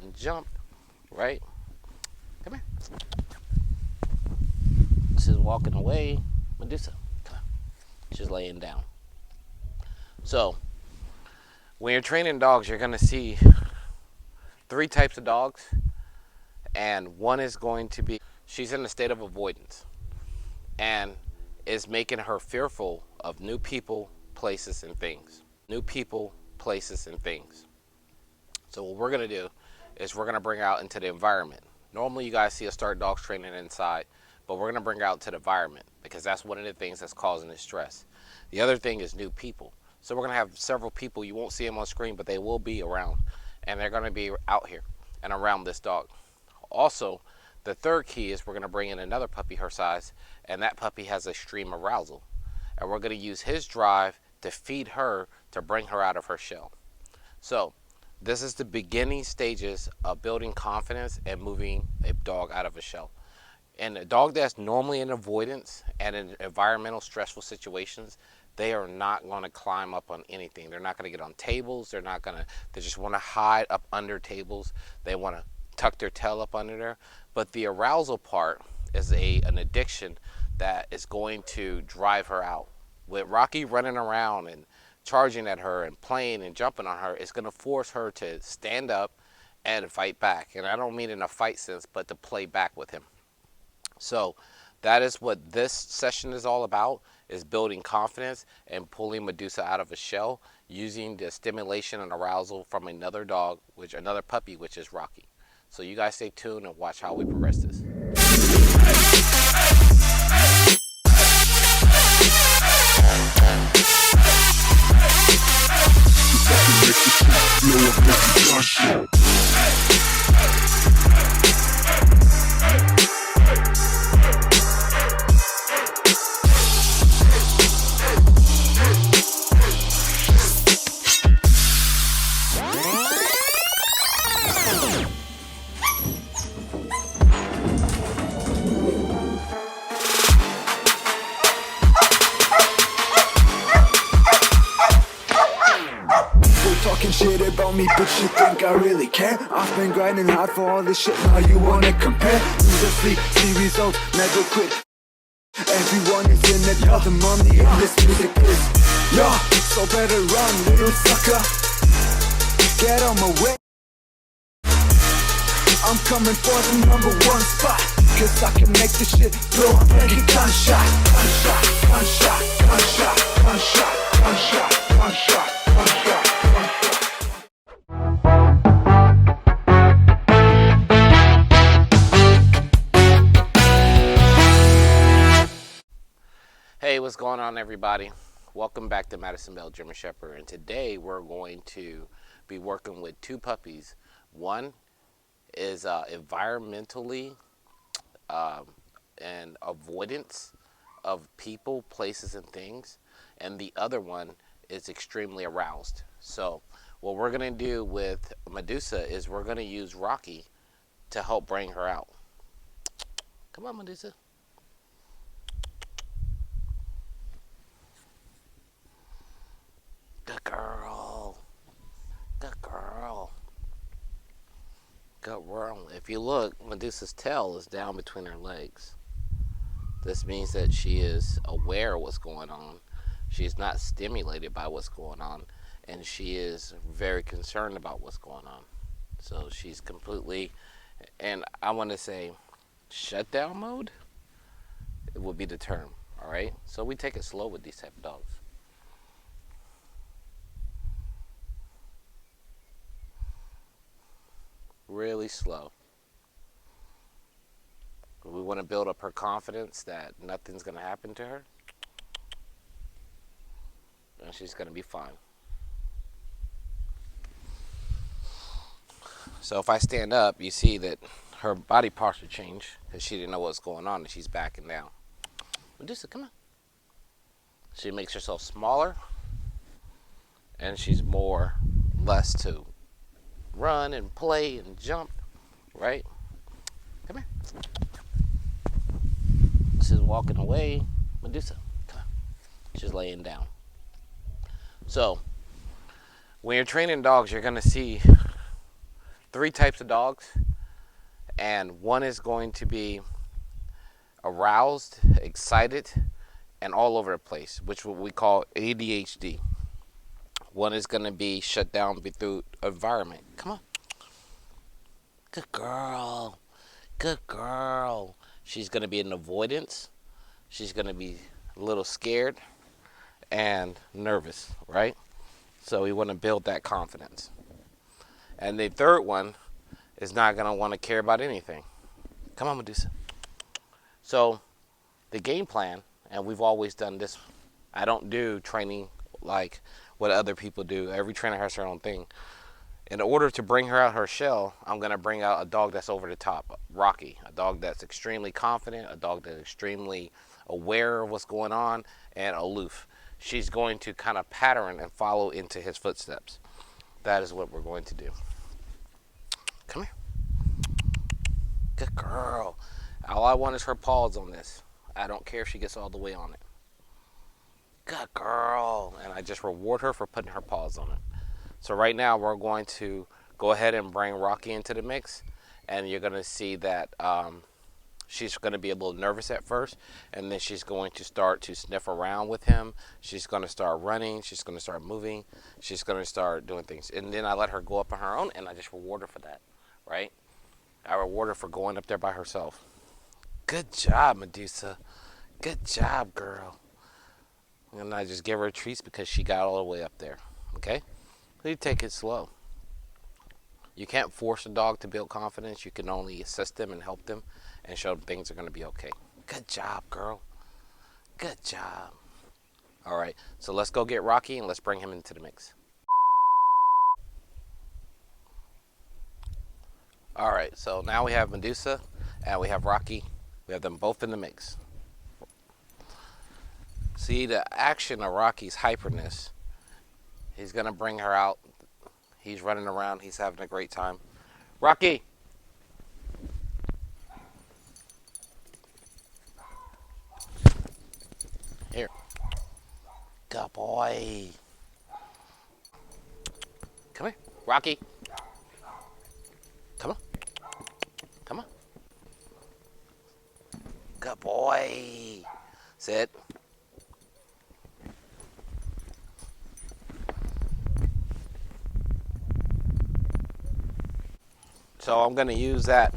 and jump, right? Come here. She's walking away. Medusa, come on. She's laying down. So, when you're training dogs, you're going to see three types of dogs. And one is going to be, she's in a state of avoidance. And is making her fearful of new people, places, and things. New people, places, and things. So what we're going to do is we're going to bring her out into the environment. Normally you guys see us start dogs training inside, but we're going to bring her out to the environment because that's one of the things that's causing the stress. The other thing is new people. So we're going to have several people. You won't see them on screen, but they will be around. And they're going to be out here and around this dog. Also, the third key is we're going to bring in another puppy her size, and that puppy has extreme arousal. And we're going to use his drive to feed her to bring her out of her shell. So this is the beginning stages of building confidence and moving a dog out of a shell. And a dog that's normally in avoidance and in environmental stressful situations, they are not going to climb up on anything. They're not going to get on tables. They just want to hide up under tables. They want to tuck their tail up under there. But the arousal part is an addiction that is going to drive her out. With Rocky running around and charging at her and playing and jumping on her, it's going to force her to stand up and fight back. And I don't mean in a fight sense, but to play back with him. So that is what this session is all about, is building confidence and pulling Medusa out of a shell using the stimulation and arousal from another dog, another puppy, which is Rocky. So you guys stay tuned and watch how we progress this. Talking shit about me, but you think I really care? I've been grinding hard for all this shit, now you wanna compare? Lose or sleep, see results, never quit. Everyone is in it, yeah. The money in this music is, yeah. So better run, little sucker. Get on my way. I'm coming for the #1 spot, cause I can make this shit blow up like a gunshot. Gunshot, gunshot, gunshot, gunshot, gunshot, gunshot, gunshot. Hey, what's going on, everybody? Welcome back to Madison Bell German Shepherd, and today we're going to be working with two puppies. One is environmentally and avoidance of people, places, and things, and the other one is extremely aroused. So what we're going to do with Medusa is we're going to use Rocky to help bring her out. Come on, Medusa. Good girl. Good girl. Good girl. If you look, Medusa's tail is down between her legs. This means that she is aware of what's going on. She's not stimulated by what's going on. And she is very concerned about what's going on. So she's completely, and I want to say, shutdown mode? It would be the term. Alright? So we take it slow with these type of dogs. Really slow. We want to build up her confidence that nothing's going to happen to her. And she's going to be fine. So if I stand up, you see that her body posture changed because she didn't know what's going on and she's backing down. Medusa, come on. She makes herself smaller and she's less to run and play and jump, right? Come here. She's walking away. Medusa, come on. She's laying down. So when you're training dogs, you're going to see three types of dogs, and one is going to be aroused, excited, and all over the place, which what we call ADHD. One is going to be shut down through environment. Come on. Good girl. Good girl. She's going to be in avoidance. She's going to be a little scared and nervous, right? So we want to build that confidence. And the third one is not going to want to care about anything. Come on, Medusa. So the game plan, and we've always done this. I don't do training like what other people do. Every trainer has their own thing. In order to bring her out her shell, I'm going to bring out a dog that's over the top, Rocky, a dog that's extremely confident, a dog that's extremely aware of what's going on, and aloof. She's going to kind of pattern and follow into his footsteps. That is what we're going to do. Come here. Good girl. All I want is her paws on this. I don't care if she gets all the way on it. Good girl. And I just reward her for putting her paws on it. So right now we're going to go ahead and bring Rocky into the mix, and you're going to see that she's going to be a little nervous at first, and then she's going to start to sniff around with him. She's going to start running. She's going to start moving. She's going to start doing things. And then I let her go up on her own, and I just reward her for that, right? I reward her for going up there by herself. Good job, Medusa. Good job, girl. And I just give her treats because she got all the way up there, okay? You take it slow. You can't force a dog to build confidence. You can only assist them and help them and show them things are going to be okay. Good job, girl. Good job. All right, so let's go get Rocky and let's bring him into the mix. All right, so now we have Medusa and we have Rocky. We have them both in the mix. See the action of Rocky's hyperness. He's going to bring her out. He's running around. He's having a great time. Rocky. Here. Good boy. Come here. Rocky. Come on. Come on. Good boy. Sit. So I'm going to use that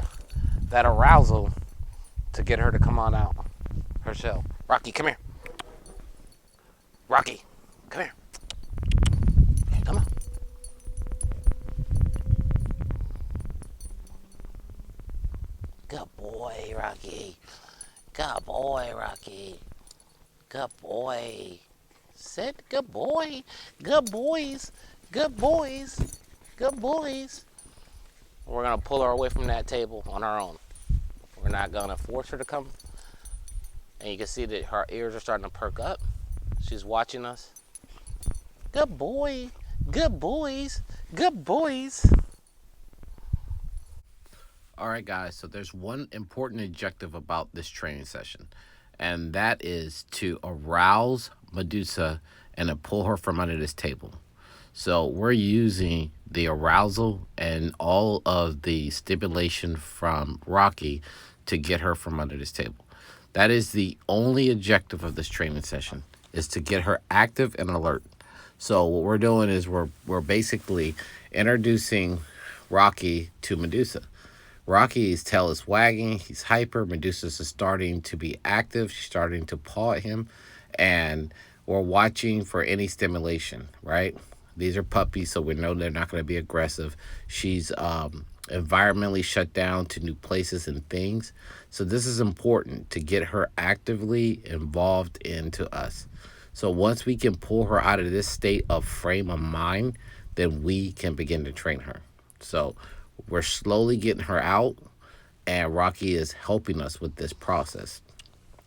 arousal to get her to come on out her shell. Rocky, come here. Rocky, come here. Come on. Good boy, Rocky. Good boy, Rocky. Good boy. Sit. Good boy. Good boys. Good boys. Good boys. We're going to pull her away from that table on our own. We're not going to force her to come. And you can see that her ears are starting to perk up. She's watching us. Good boy. Good boys. Good boys. All right, guys. So there's one important objective about this training session. And that is to arouse Medusa and to pull her from under this table. So we're using the arousal and all of the stimulation from Rocky to get her from under this table. That is the only objective of this training session, is to get her active and alert. So what we're doing is we're basically introducing Rocky to Medusa. Rocky's tail is wagging. He's hyper. Medusa's is starting to be active. She's starting to paw at him. And we're watching for any stimulation, right? These are puppies, so we know they're not going to be aggressive. She's environmentally shut down to new places and things. So this is important to get her actively involved into us. So once we can pull her out of this state of frame of mind, then we can begin to train her. So we're slowly getting her out, and Rocky is helping us with this process.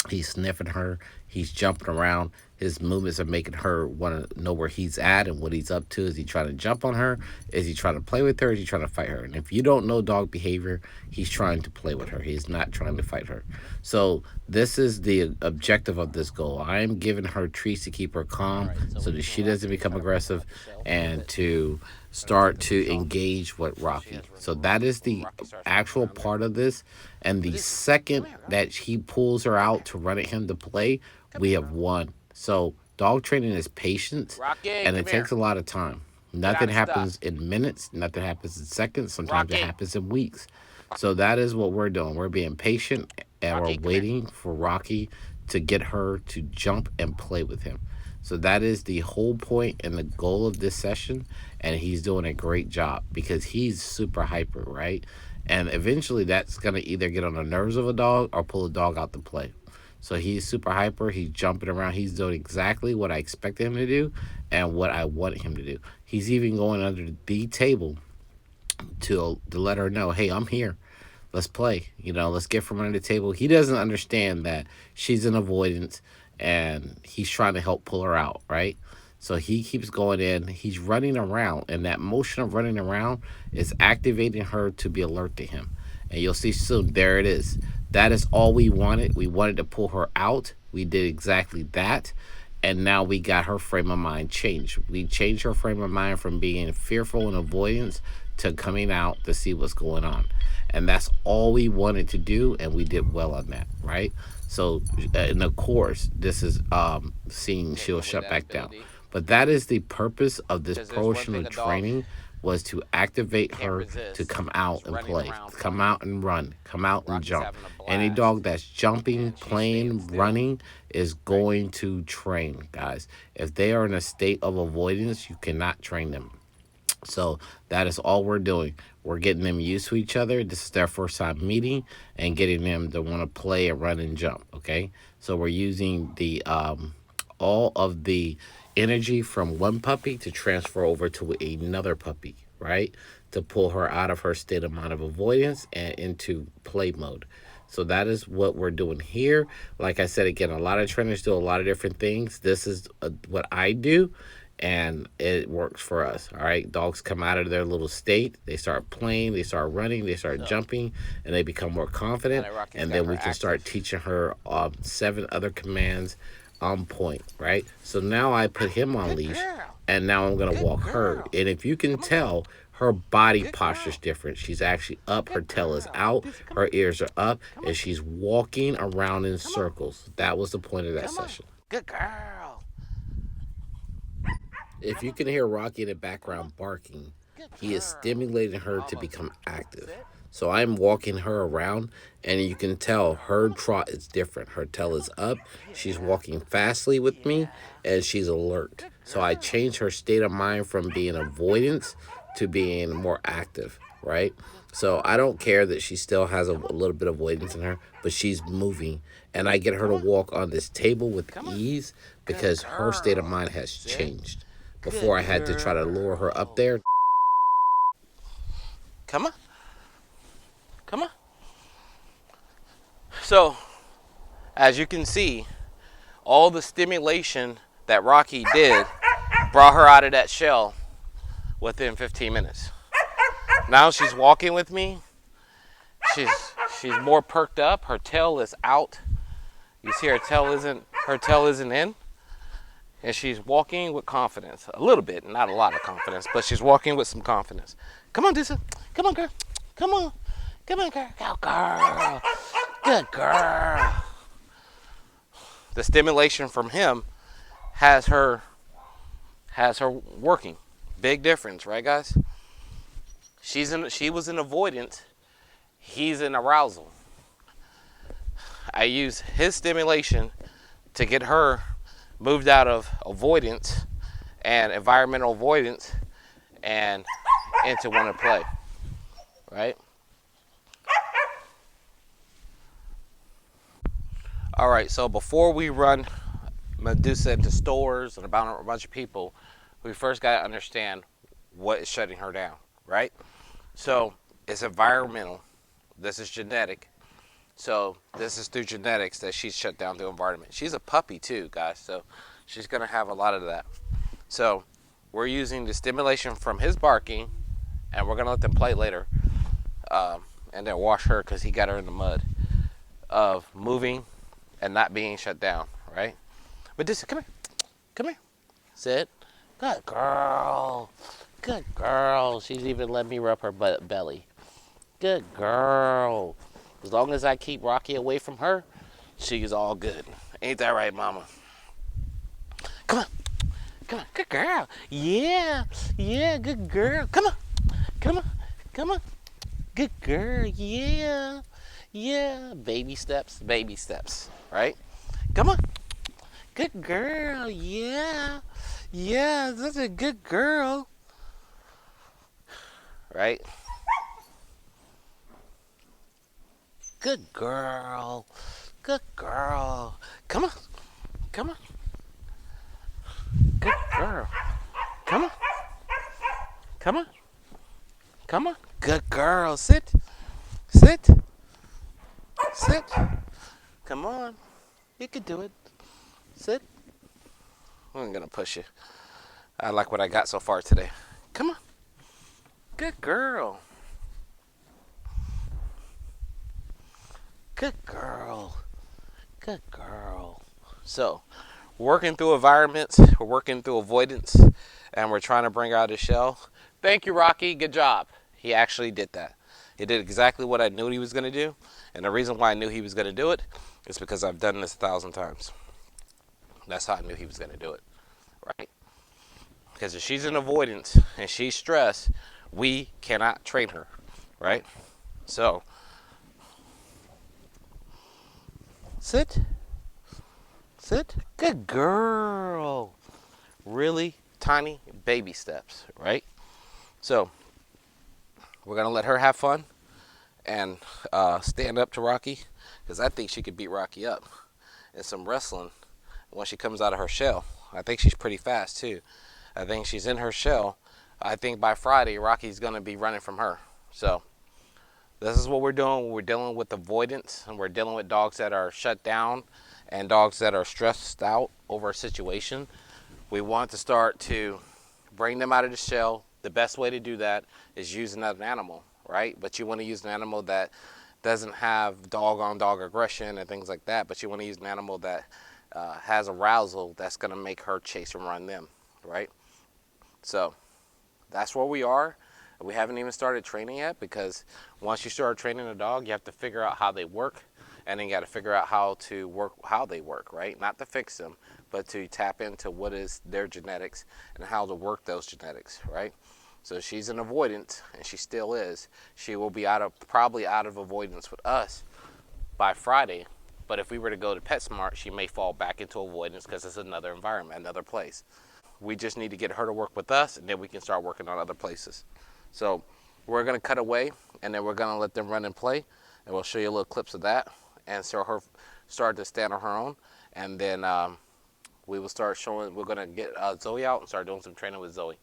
He's sniffing her. He's jumping around. His movements are making her want to know where he's at and what he's up to. Is he trying to jump on her? Is he trying to play with her? Is he trying to fight her? And if you don't know dog behavior, he's trying to play with her. He's not trying to fight her. So this is the objective of this goal. I am giving her treats to keep her calm so that she doesn't become aggressive and to start to engage with Rocky. So that is the actual part of this. And the second that he pulls her out to run at him to play, we have won. So dog training is patience, and it takes a lot of time. Nothing happens in minutes. Nothing happens in seconds. Sometimes it happens in weeks. So that is what we're doing. We're being patient, and we're waiting for Rocky to get her to jump and play with him. So that is the whole point and the goal of this session, and he's doing a great job because he's super hyper, right? And eventually that's going to either get on the nerves of a dog or pull a dog out to play. So he's super hyper. He's jumping around. He's doing exactly what I expected him to do and what I wanted him to do. He's even going under the table to let her know, hey, I'm here. Let's play. Let's get from under the table. He doesn't understand that she's in avoidance and he's trying to help pull her out, right? So he keeps going in. He's running around, and that motion of running around is activating her to be alert to him. And you'll see soon, there it is. That is all we wanted. We wanted to pull her out. We did exactly that. And now we got her frame of mind changed. We changed her frame of mind from being fearful and avoidance to coming out to see what's going on. And that's all we wanted to do, and we did well on that, right? So, and of course, this is seeing she'll shut back down. But that is the purpose of this promotional training, was to activate her to come out and play, come out and run, come out and jump. Any dog that's jumping, playing, running is going to train, guys. If they are in a state of avoidance, you cannot train them. So that is all we're doing. We're getting them used to each other. This is their first time meeting and getting them to want to play and run and jump. Okay. So we're using the all of the energy from one puppy to transfer over to another puppy, right? To pull her out of her state of mind of avoidance and into play mode. So that is what we're doing here. Like I said, again, a lot of trainers do a lot of different things. This is what I do, and it works for us. All right, dogs come out of their little state, they start playing, they start running, they start jumping, and they become more confident, and then we can start teaching her 7 other commands on point, right? So now I put him on leash, and now I'm gonna walk her, and if you can tell, her body posture's different. She's actually up, her tail is out, her ears are up, and she's walking around in circles. That was the point of that session. Good girl. If you can hear Rocky in the background barking, he is stimulating her to become active. So I'm walking her around, and you can tell her trot is different. Her tail is up, she's walking fastly with me, and she's alert. So I changed her state of mind from being avoidance to being more active, right? So I don't care that she still has a little bit of avoidance in her, but she's moving. And I get her to walk on this table with ease because her state of mind has changed. Before I had to try to lure her up there. Come on. Come on. So, as you can see, all the stimulation that Rocky did brought her out of that shell within 15 minutes. Now she's walking with me. She's more perked up. Her tail is out. You see her tail isn't in. And she's walking with confidence. A little bit, not a lot of confidence, but she's walking with some confidence. Come on, Disa. Come on, girl. Come on. Come on, girl. Go, girl. Good girl. The stimulation from him has her working. Big difference, right, guys? She was in avoidance. He's in arousal. I use his stimulation to get her moved out of avoidance and environmental avoidance and into want to play, right? All right, so before we run Medusa into stores and about a bunch of people, we first got to understand what is shutting her down, right? So it's environmental. This is genetic. So this is through genetics that she's shut down through environment. She's a puppy too, guys, so she's gonna have a lot of that. So we're using the stimulation from his barking, and we're gonna let them play later, and then wash her because he got her in the mud, of moving and not being shut down, right? But just come here, come here, sit. Good girl, good girl. She's even let me rub her belly. Good girl. As long as I keep Rocky away from her, she's all good. Ain't that right, mama? Come on. Come on. Good girl. Yeah. Yeah, good girl. Come on. Come on. Come on. Good girl. Yeah. Yeah. Baby steps. Baby steps. Right? Come on. Good girl. Yeah. Yeah. That's a good girl. Right? Good girl. Good girl. Come on. Come on. Good girl. Come on. Come on. Come on. Good girl. Sit. Sit. Sit. Come on. You can do it. Sit. I'm going to push you. I like what I got so far today. Come on. Good girl. Good girl. Good girl. So, working through environments, we're working through avoidance, and we're trying to bring her out of the shell. Thank you, Rocky. Good job. He actually did that. He did exactly what I knew he was going to do, and the reason why I knew he was going to do it is because I've done this 1,000 times. That's how I knew he was going to do it, right? Because if she's in avoidance and she's stressed, we cannot train her, right? So, sit. Sit. Good girl. Really tiny baby steps, right? So, we're going to let her have fun and stand up to Rocky, because I think she could beat Rocky up in some wrestling when she comes out of her shell. I think she's pretty fast too. I think she's in her shell. I think by Friday, Rocky's going to be running from her. So this is what we're doing. We're dealing with avoidance, and we're dealing with dogs that are shut down and dogs that are stressed out over a situation. We want to start to bring them out of the shell. The best way to do that is use another animal, right? But you want to use an animal that doesn't have dog-on-dog aggression and things like that, but you want to use an animal that has arousal that's going to make her chase and run them, right? So that's where we are. We haven't even started training yet, because once you start training a dog, you have to figure out how they work, and then you got to figure out how they work, right? Not to fix them, but to tap into what is their genetics and how to work those genetics, right? So she's in avoidance, and she still is. She will be probably out of avoidance with us by Friday. But if we were to go to PetSmart, she may fall back into avoidance because it's another environment, another place. We just need to get her to work with us, and then we can start working on other places. So we're going to cut away, and then we're going to let them run and play, and we'll show you little clips of that, and show her start to stand on her own. And then we will start showing, we're going to get Zoe out and start doing some training with Zoe.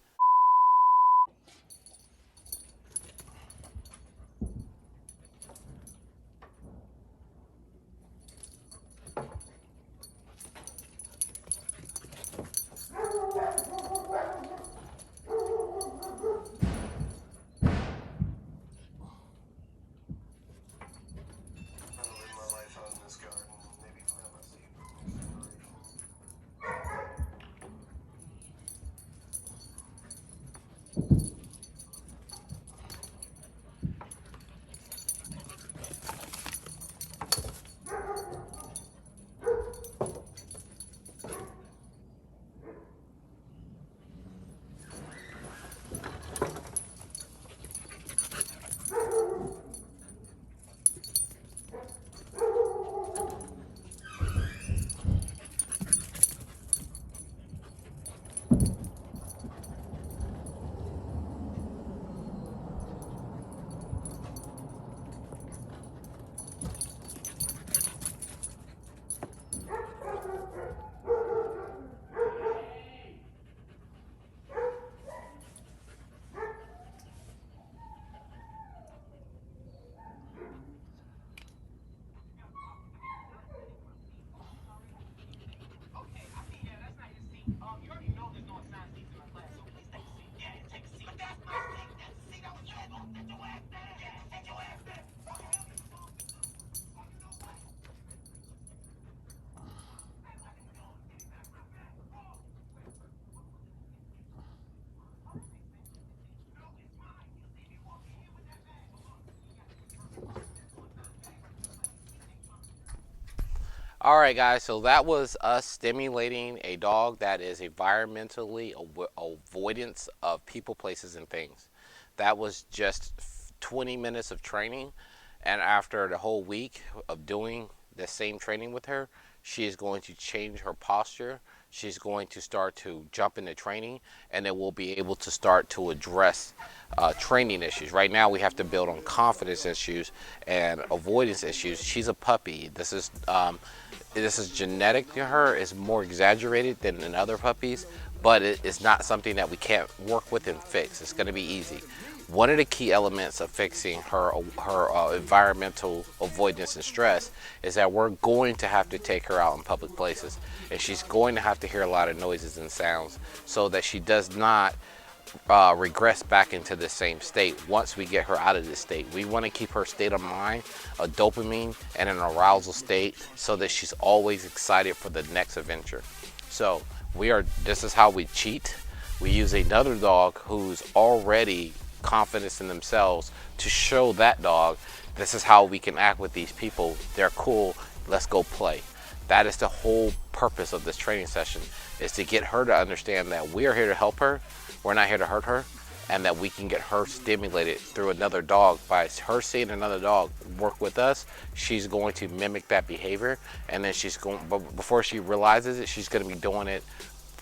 All right, guys. So that was us stimulating a dog that is environmentally avoidance of people, places, and things. That was just 20 minutes of training, and after the whole week of doing the same training with her, she is going to change her posture. She's going to start to jump into training, and then we'll be able to start to address training issues. Right now, we have to build on confidence issues and avoidance issues. She's a puppy. This is genetic to her. It's more exaggerated than in other puppies, but it's not something that we can't work with and fix. It's going to be easy. One of the key elements of fixing her environmental avoidance and stress is that we're going to have to take her out in public places, and she's going to have to hear a lot of noises and sounds so that she does not regress back into the same state once we get her out of this state. We want to keep her state of mind, a dopamine and an arousal state, so that she's always excited for the next adventure. So this is how we cheat. We use another dog who's already confident in themselves to show that dog, this is how we can act with these people. They're cool. Let's go play. That is the whole purpose of this training session, is to get her to understand that we are here to help her. We're not here to hurt her, and that we can get her stimulated through another dog. By her seeing another dog work with us, she's going to mimic that behavior, and then but before she realizes it, she's going to be doing it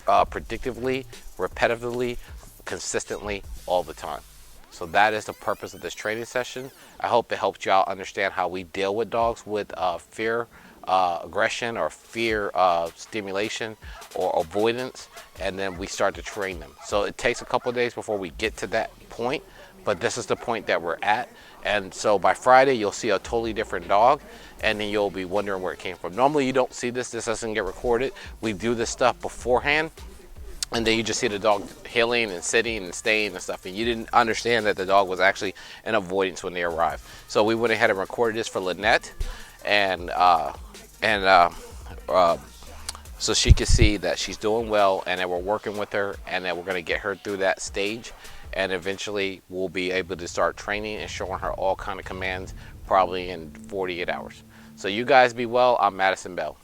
predictively, repetitively, consistently, all the time. So that is the purpose of this training session. I hope it helped y'all understand how we deal with dogs with fear, aggression, or fear stimulation or avoidance, and then we start to train them. So it takes a couple of days before we get to that point, but this is the point that we're at. And so by Friday, you'll see a totally different dog, and then you'll be wondering where it came from. Normally you don't see this doesn't get recorded. We do this stuff beforehand, and then you just see the dog healing and sitting and staying and stuff, and you didn't understand that the dog was actually in avoidance when they arrived. So we went ahead and recorded this for Lynette, and so she could see that she's doing well, and that we're working with her, and that we're going to get her through that stage, and eventually we'll be able to start training and showing her all kind of commands, probably in 48 hours. So you guys be well. I'm Madison Bell.